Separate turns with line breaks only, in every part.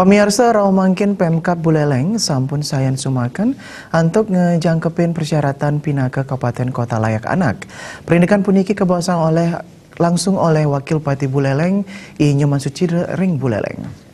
Pemirsa Raumangkin Pemkab Buleleng sampun sayan sumaken untuk ngejangkepin persyaratan pindah ke Kabupaten Kota Layak Anak. Perindikan puniki kebosang langsung oleh Wakil Bupati Buleleng, I Nyoman Sucida Ring Buleleng.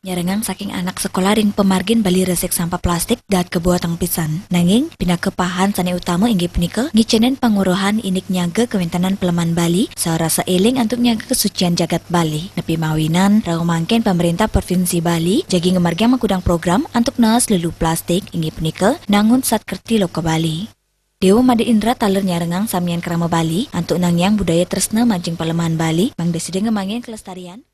Nyarengan saking anak sekolah ring pemargin bali resik sampah plastik dat kebuatan pisan. Nanging pindah kepahan sane utama inggih punika ngicenen panguruhan inik nyaga Kewentanan Peleman Bali sarasa eling untuk nyaga kesucian jagat Bali. Nepi mawinan Raumangkin pemerintah Provinsi Bali jagi ngemarga mengkudang program untuk naas lelu plastik inggih punika nangun sat kerti loka Bali. Dewa Made Indra taler nyarengang samian kerama Bali untuk nangyang budaya tresna mancing Peleman Bali mang deside ngemangin kelestarian.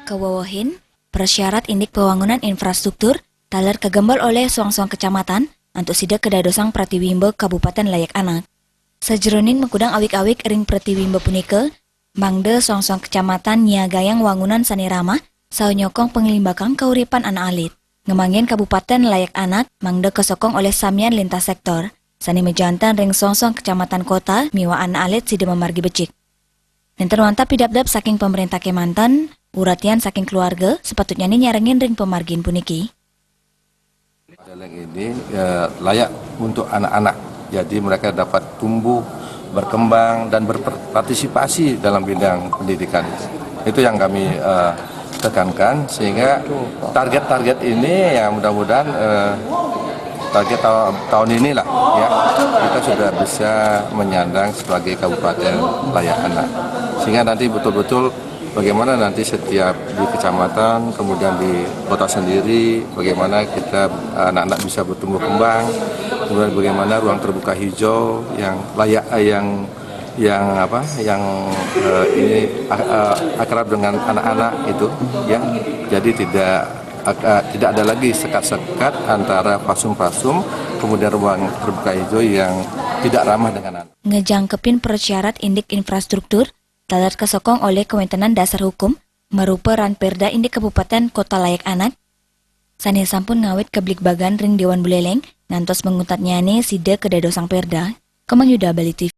Kewawahin, persyarat indik pembangunan infrastruktur taler kegembal oleh suang-suang kecamatan untuk sidak kedadosang Pratiwimbo Kabupaten Layak Anak. Sejeroning mengkudang awik-awik ring Pratiwimbo punika, mangde suang-suang kecamatan niagayang wangunan sanirama sau nyokong pengelimbakang kauripan anak alit. Ngemangin Kabupaten Layak Anak mangde kesokong oleh samian lintas sektor, sani mejantan ring suang-suang kecamatan kota miwa anak alit sida memargi becik. Nenten wantap pidap-dap saking pemerintah Kemantan, uratian saking keluarga, sepatutnya ini nyarengin ring pemargin puniki.
Buleleng ini layak untuk anak-anak, jadi mereka dapat tumbuh, berkembang, dan berpartisipasi dalam bidang pendidikan. Itu yang kami tekankan, sehingga target-target ini ya mudah-mudahan target tahun inilah ya kita sudah bisa menyandang sebagai Kabupaten Layak Anak, sehingga nanti betul-betul bagaimana nanti setiap di kecamatan, kemudian di kota sendiri, bagaimana kita anak-anak bisa bertumbuh kembang, kemudian bagaimana ruang terbuka hijau yang layak, yang ini akrab dengan anak-anak itu, ya. Jadi tidak ada lagi sekat-sekat antara pasum-pasum, kemudian ruang terbuka hijau yang tidak ramah dengan anak.
Ngejangkepin persyarat indik infrastruktur talar kesokong oleh Kewentanan Dasar Hukum merupa Ranperda indik Kabupaten Kota Layak Anak. Sani sampun ngawit keblik bagan ring Dewan Buleleng ngantos mengutat nyane sida kedadosang perda. Kemang Yuda Bali TV.